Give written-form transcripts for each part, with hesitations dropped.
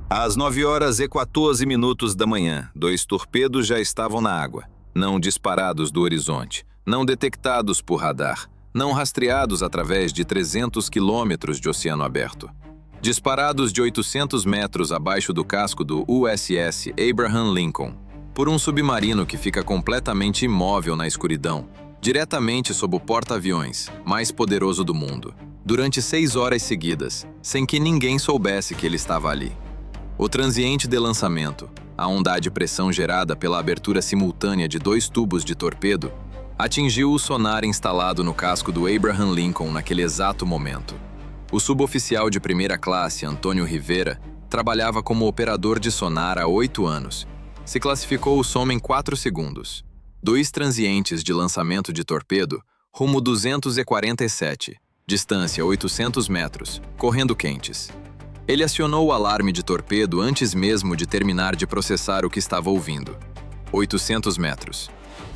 Às 9h14 da manhã, 2 torpedos já estavam na água, não disparados do horizonte, não detectados por radar, não rastreados através de 300 quilômetros de oceano aberto. Disparados de 800 metros abaixo do casco do USS Abraham Lincoln, por um submarino que fica completamente imóvel na escuridão, diretamente sob o porta-aviões mais poderoso do mundo, durante 6 horas seguidas, sem que ninguém soubesse que ele estava ali. O transiente de lançamento, a onda de pressão gerada pela abertura simultânea de 2 tubos de torpedo, atingiu o sonar instalado no casco do Abraham Lincoln naquele exato momento. O suboficial de primeira classe, Antônio Rivera, trabalhava como operador de sonar há 8 anos. Se classificou o som em 4 segundos. 2 transientes de lançamento de torpedo, rumo 247, distância 800 metros, correndo quentes. Ele acionou o alarme de torpedo antes mesmo de terminar de processar o que estava ouvindo. 800 metros.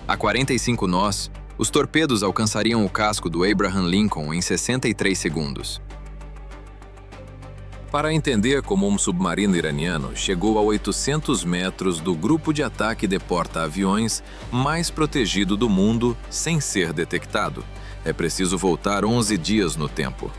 A 45 nós, os torpedos alcançariam o casco do Abraham Lincoln em 63 segundos. Para entender como um submarino iraniano chegou a 800 metros do grupo de ataque de porta-aviões mais protegido do mundo sem ser detectado, é preciso voltar 11 dias no tempo.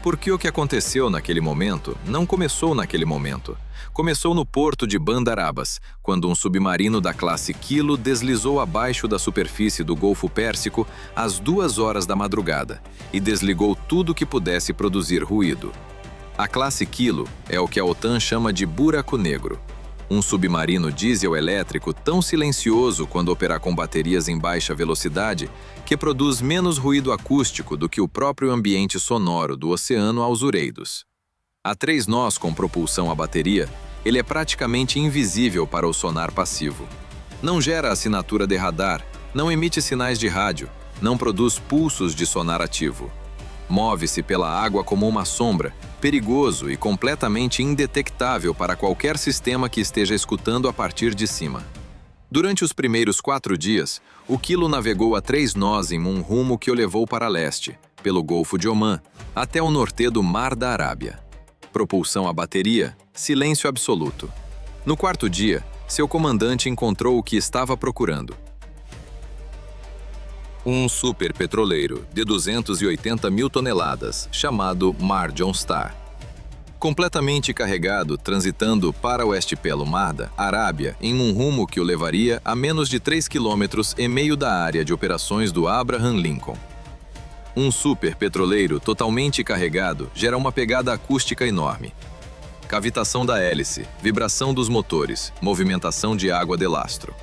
Porque o que aconteceu naquele momento não começou naquele momento. Começou no porto de Bandar Abbas, quando um submarino da classe Kilo deslizou abaixo da superfície do Golfo Pérsico às 2 horas da madrugada e desligou tudo que pudesse produzir ruído. A classe Kilo é o que a OTAN chama de buraco negro. Um submarino diesel-elétrico tão silencioso quando operar com baterias em baixa velocidade que produz menos ruído acústico do que o próprio ambiente sonoro do oceano aos ureidos. A 3 nós com propulsão a bateria, ele é praticamente invisível para o sonar passivo. Não gera assinatura de radar, não emite sinais de rádio, não produz pulsos de sonar ativo. Move-se pela água como uma sombra, perigoso e completamente indetectável para qualquer sistema que esteja escutando a partir de cima. Durante os primeiros 4 dias, o Kilo navegou a 3 nós em um rumo que o levou para leste, pelo Golfo de Omã, até o norte do Mar da Arábia. Propulsão à bateria, silêncio absoluto. No 4º dia, seu comandante encontrou o que estava procurando. Um superpetroleiro de 280 mil toneladas, chamado Mar John Star. Completamente carregado, transitando para oeste pelo Mar da Arábia, em um rumo que o levaria a menos de 3,5 km da área de operações do Abraham Lincoln. Um superpetroleiro totalmente carregado gera uma pegada acústica enorme. Cavitação da hélice, vibração dos motores, movimentação de água de lastro.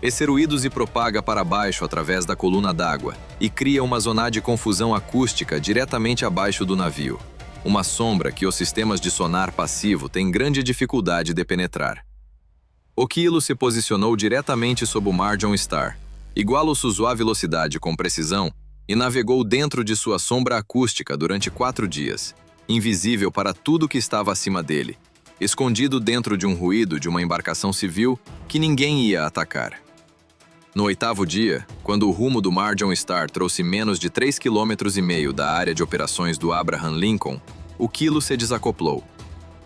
Esse ruído se propaga para baixo através da coluna d'água e cria uma zona de confusão acústica diretamente abaixo do navio, uma sombra que os sistemas de sonar passivo têm grande dificuldade de penetrar. O Kilo se posicionou diretamente sob o Mar John Star, iguala sua velocidade com precisão e navegou dentro de sua sombra acústica durante 4 dias, invisível para tudo que estava acima dele, escondido dentro de um ruído de uma embarcação civil que ninguém ia atacar. No 8º dia, quando o rumo do Mar John Star trouxe menos de 3,5 km da área de operações do Abraham Lincoln, o Kilo se desacoplou.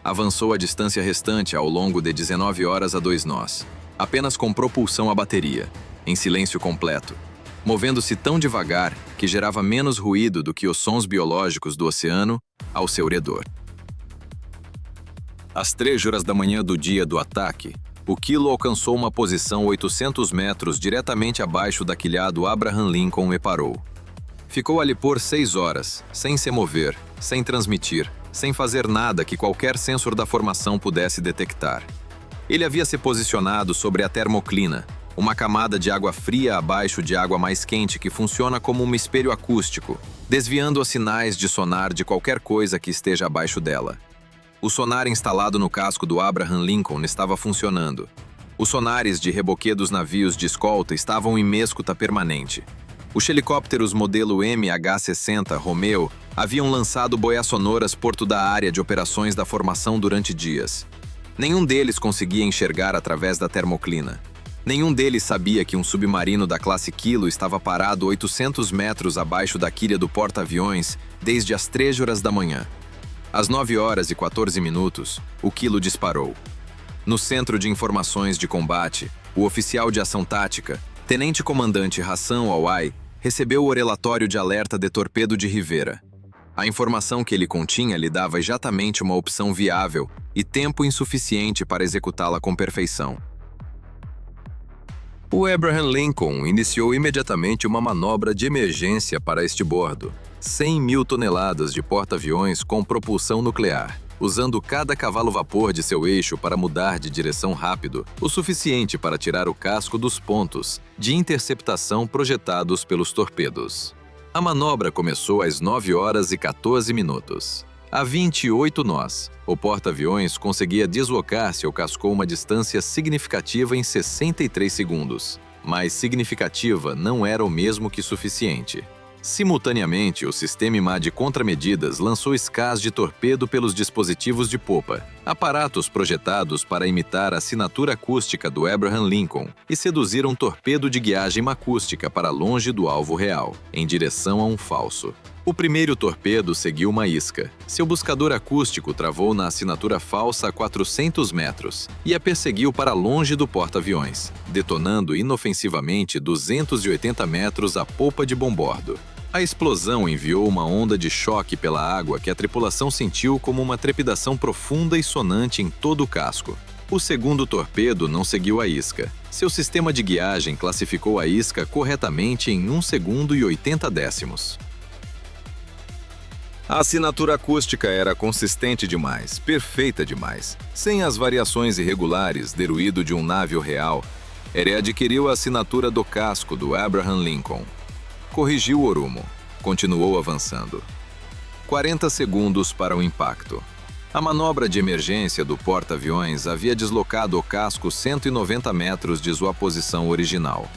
Avançou a distância restante ao longo de 19 horas a 2 nós, apenas com propulsão à bateria, em silêncio completo, movendo-se tão devagar que gerava menos ruído do que os sons biológicos do oceano ao seu redor. Às 3 horas da manhã do dia do ataque, o Kilo alcançou uma posição 800 metros diretamente abaixo da quilhada do Abraham Lincoln e parou. Ficou ali por 6 horas, sem se mover, sem transmitir, sem fazer nada que qualquer sensor da formação pudesse detectar. Ele havia se posicionado sobre a termoclina, uma camada de água fria abaixo de água mais quente que funciona como um espelho acústico, desviando os sinais de sonar de qualquer coisa que esteja abaixo dela. O sonar instalado no casco do Abraham Lincoln estava funcionando. Os sonares de reboque dos navios de escolta estavam em escuta permanente. Os helicópteros modelo MH-60 Romeo haviam lançado boias sonoras porto da área de operações da formação durante dias. Nenhum deles conseguia enxergar através da termoclina. Nenhum deles sabia que um submarino da classe Kilo estava parado 800 metros abaixo da quilha do porta-aviões desde as 3 horas da manhã. Às 9 horas e 14 minutos, o Kilo disparou. No Centro de Informações de Combate, o oficial de ação tática, tenente-comandante Hassan Awai, recebeu o relatório de alerta de torpedo de Rivera. A informação que ele continha lhe dava exatamente uma opção viável e tempo insuficiente para executá-la com perfeição. O Abraham Lincoln iniciou imediatamente uma manobra de emergência para este bordo. 100.000 toneladas de porta-aviões com propulsão nuclear, usando cada cavalo-vapor de seu eixo para mudar de direção rápido, o suficiente para tirar o casco dos pontos de interceptação projetados pelos torpedos. A manobra começou às 9 horas e 14 minutos. A 28 nós, o porta-aviões conseguia deslocar-se ou cascou uma distância significativa em 63 segundos. Mas significativa não era o mesmo que suficiente. Simultaneamente, o sistema IMA de contramedidas lançou escás de torpedo pelos dispositivos de popa, aparatos projetados para imitar a assinatura acústica do Abraham Lincoln e seduzir um torpedo de guiagem acústica para longe do alvo real, em direção a um falso. O primeiro torpedo seguiu uma isca. Seu buscador acústico travou na assinatura falsa a 400 metros e a perseguiu para longe do porta-aviões, detonando inofensivamente 280 metros a polpa de bombordo. A explosão enviou uma onda de choque pela água que a tripulação sentiu como uma trepidação profunda e sonante em todo o casco. O segundo torpedo não seguiu a isca. Seu sistema de guiagem classificou a isca corretamente em 1 segundo e 80 décimos. A assinatura acústica era consistente demais, perfeita demais, sem as variações irregulares de ruído de um navio real. Ele adquiriu a assinatura do casco do Abraham Lincoln. Corrigiu o rumo. Continuou avançando. 40 segundos para o impacto. A manobra de emergência do porta-aviões havia deslocado o casco 190 metros de sua posição original.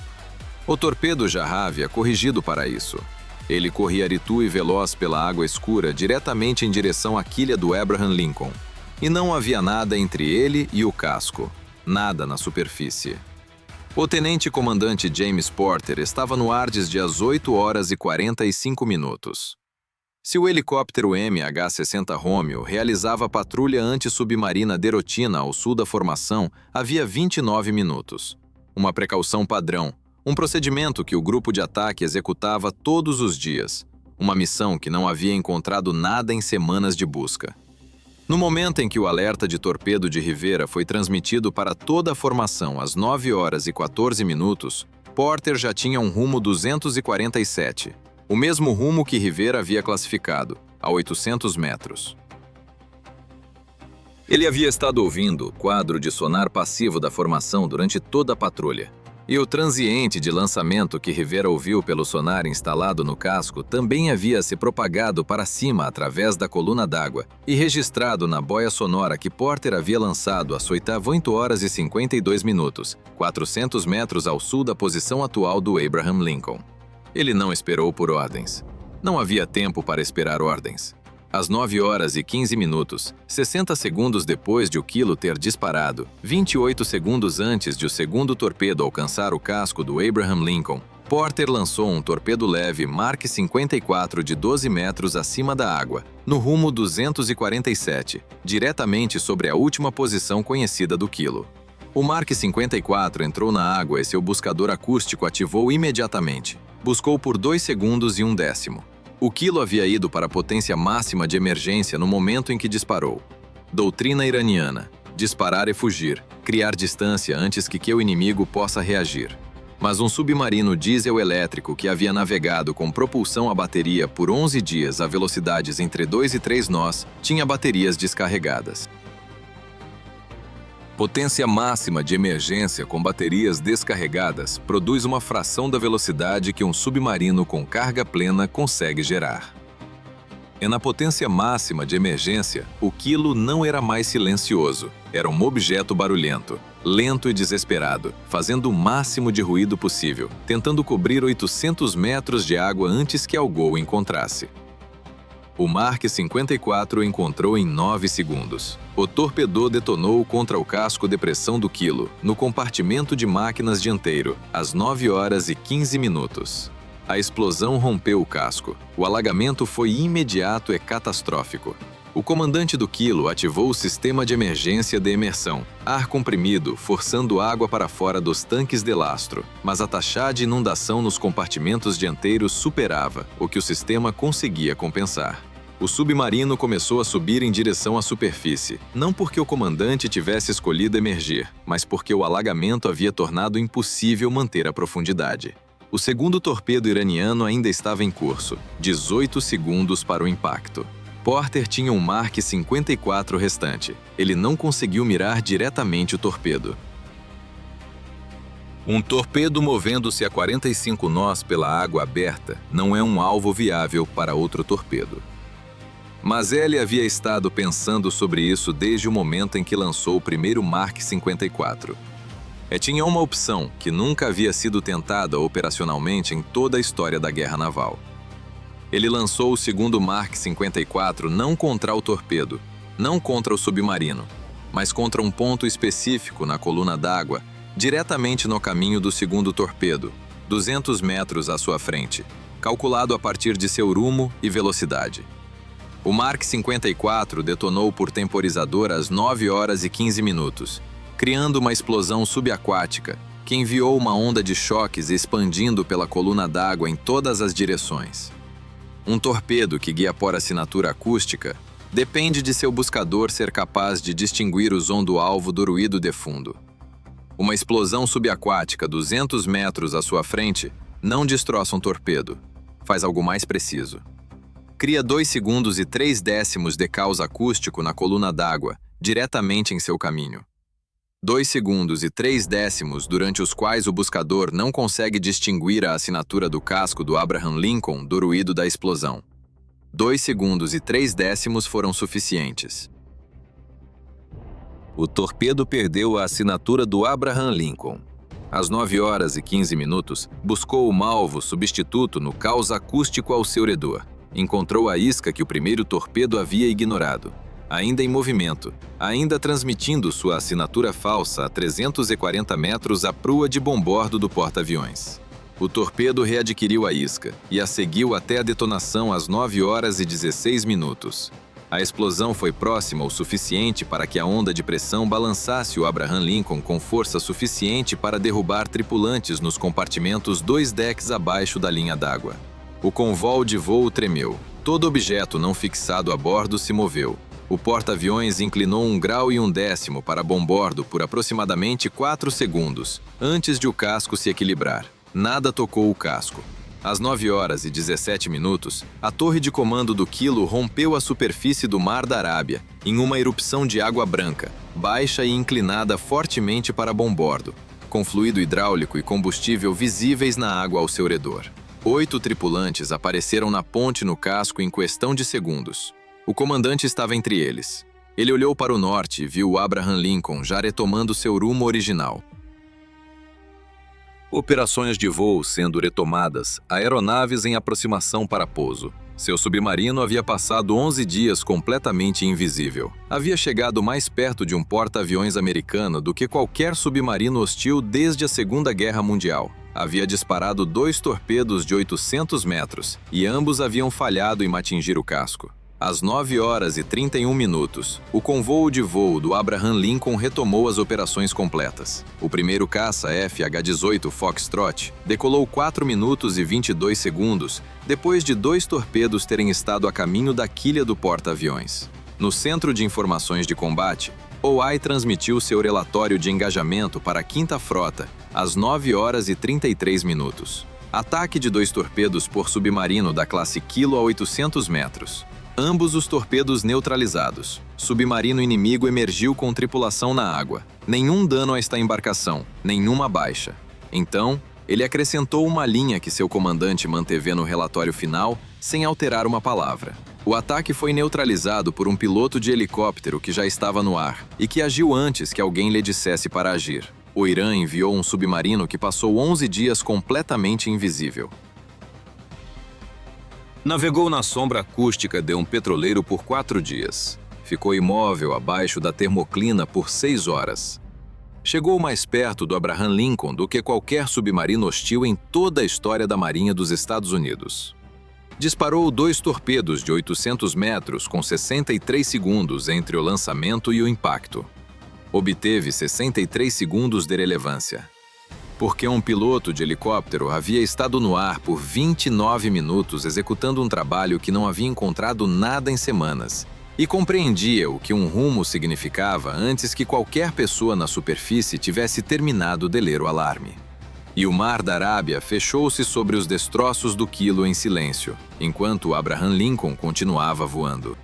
O torpedo já havia corrigido para isso. Ele corria aritu e veloz pela água escura diretamente em direção à quilha do Abraham Lincoln. E não havia nada entre ele e o casco. Nada na superfície. O tenente-comandante James Porter estava no ar desde as 8 horas e 45 minutos. Se o helicóptero MH-60 Romeo realizava a patrulha antissubmarina de rotina ao sul da formação, havia 29 minutos. Uma precaução padrão. Um procedimento que o grupo de ataque executava todos os dias. Uma missão que não havia encontrado nada em semanas de busca. No momento em que o alerta de torpedo de Rivera foi transmitido para toda a formação às 9 horas e 14 minutos, Porter já tinha um rumo 247, o mesmo rumo que Rivera havia classificado, a 800 metros. Ele havia estado ouvindo o quadro de sonar passivo da formação durante toda a patrulha. E o transiente de lançamento que Rivera ouviu pelo sonar instalado no casco também havia se propagado para cima através da coluna d'água e registrado na boia sonora que Porter havia lançado às 8 horas e 52 minutos, 400 metros ao sul da posição atual do Abraham Lincoln. Ele não esperou por ordens. Não havia tempo para esperar ordens. Às 9 horas e 15 minutos, 60 segundos depois de o Kilo ter disparado, 28 segundos antes de o segundo torpedo alcançar o casco do Abraham Lincoln, Porter lançou um torpedo leve Mark 54 de 12 metros acima da água, no rumo 247, diretamente sobre a última posição conhecida do Kilo. O Mark 54 entrou na água e seu buscador acústico ativou imediatamente. Buscou por 2 segundos e 1 décimo. O Kilo havia ido para a potência máxima de emergência no momento em que disparou. Doutrina iraniana: disparar e fugir, criar distância antes que o inimigo possa reagir. Mas um submarino diesel-elétrico que havia navegado com propulsão a bateria por 11 dias a velocidades entre 2 e 3 nós tinha baterias descarregadas. Potência máxima de emergência com baterias descarregadas produz uma fração da velocidade que um submarino com carga plena consegue gerar. E na potência máxima de emergência, o Kilo não era mais silencioso. Era um objeto barulhento, lento e desesperado, fazendo o máximo de ruído possível, tentando cobrir 800 metros de água antes que algo o encontrasse. O Mark 54 encontrou em 9 segundos. O torpedor detonou contra o casco de pressão do Kilo, no compartimento de máquinas dianteiro, às 9 horas e 15 minutos. A explosão rompeu o casco. O alagamento foi imediato e catastrófico. O comandante do Kilo ativou o sistema de emergência de imersão, ar comprimido, forçando água para fora dos tanques de lastro, mas a taxa de inundação nos compartimentos dianteiros superava o que o sistema conseguia compensar. O submarino começou a subir em direção à superfície, não porque o comandante tivesse escolhido emergir, mas porque o alagamento havia tornado impossível manter a profundidade. O segundo torpedo iraniano ainda estava em curso, 18 segundos para o impacto. Porter tinha um Mark 54 restante. Ele não conseguiu mirar diretamente o torpedo. Um torpedo movendo-se a 45 nós pela água aberta não é um alvo viável para outro torpedo. Mas ele havia estado pensando sobre isso desde o momento em que lançou o primeiro Mark 54. Tinha uma opção que nunca havia sido tentada operacionalmente em toda a história da guerra naval. Ele lançou o segundo Mark 54 não contra o torpedo, não contra o submarino, mas contra um ponto específico na coluna d'água, diretamente no caminho do segundo torpedo, 200 metros à sua frente, calculado a partir de seu rumo e velocidade. O Mark 54 detonou por temporizador às 9 horas e 15 minutos, criando uma explosão subaquática que enviou uma onda de choques expandindo pela coluna d'água em todas as direções. Um torpedo que guia por assinatura acústica depende de seu buscador ser capaz de distinguir o som do alvo do ruído de fundo. Uma explosão subaquática 200 metros à sua frente não destroça um torpedo, faz algo mais preciso. Cria 2 segundos e 3 décimos de caos acústico na coluna d'água, diretamente em seu caminho. 2 segundos e 3 décimos durante os quais o buscador não consegue distinguir a assinatura do casco do Abraham Lincoln do ruído da explosão. 2 segundos e 3 décimos foram suficientes. O torpedo perdeu a assinatura do Abraham Lincoln. Às 9 horas e 15 minutos, buscou um alvo substituto no caos acústico ao seu redor. Encontrou a isca que o primeiro torpedo havia ignorado. Ainda em movimento, ainda transmitindo sua assinatura falsa a 340 metros à proa de bombordo do porta-aviões. O torpedo readquiriu a isca e a seguiu até a detonação às 9 horas e 16 minutos. A explosão foi próxima o suficiente para que a onda de pressão balançasse o Abraham Lincoln com força suficiente para derrubar tripulantes nos compartimentos 2 decks abaixo da linha d'água. O convol de voo tremeu. Todo objeto não fixado a bordo se moveu. O porta-aviões inclinou 1 grau e 1 décimo para bombordo por aproximadamente 4 segundos, antes de o casco se equilibrar. Nada tocou o casco. Às 9 horas e 17 minutos, a torre de comando do Kilo rompeu a superfície do Mar da Arábia, em uma erupção de água branca, baixa e inclinada fortemente para bombordo, com fluido hidráulico e combustível visíveis na água ao seu redor. 8 tripulantes apareceram na ponte no casco em questão de segundos. O comandante estava entre eles. Ele olhou para o norte e viu o Abraham Lincoln já retomando seu rumo original. Operações de voo sendo retomadas, aeronaves em aproximação para pouso. Seu submarino havia passado 11 dias completamente invisível. Havia chegado mais perto de um porta-aviões americano do que qualquer submarino hostil desde a Segunda Guerra Mundial. Havia disparado 2 torpedos de 800 metros e ambos haviam falhado em atingir o casco. Às 9 horas e 31 minutos, o convoo de voo do Abraham Lincoln retomou as operações completas. O primeiro caça FH-18 Foxtrot decolou 4 minutos e 22 segundos, depois de 2 torpedos terem estado a caminho da quilha do porta-aviões. No Centro de Informações de Combate, OAI transmitiu seu relatório de engajamento para a 5ª Frota, às 9 horas e 33 minutos. Ataque de 2 torpedos por submarino da classe Kilo a 800 metros. Ambos os torpedos neutralizados. Submarino inimigo emergiu com tripulação na água. Nenhum dano a esta embarcação, nenhuma baixa. Então, ele acrescentou uma linha que seu comandante manteve no relatório final, sem alterar uma palavra. O ataque foi neutralizado por um piloto de helicóptero que já estava no ar e que agiu antes que alguém lhe dissesse para agir. O Irã enviou um submarino que passou 11 dias completamente invisível. Navegou na sombra acústica de um petroleiro por 4 dias. Ficou imóvel abaixo da termoclina por 6 horas. Chegou mais perto do Abraham Lincoln do que qualquer submarino hostil em toda a história da Marinha dos Estados Unidos. Disparou 2 torpedos de 800 metros com 63 segundos entre o lançamento e o impacto. Obteve 63 segundos de relevância. Porque um piloto de helicóptero havia estado no ar por 29 minutos executando um trabalho que não havia encontrado nada em semanas. E compreendia o que um rumo significava antes que qualquer pessoa na superfície tivesse terminado de ler o alarme. E o mar da Arábia fechou-se sobre os destroços do Kilo em silêncio, enquanto Abraham Lincoln continuava voando.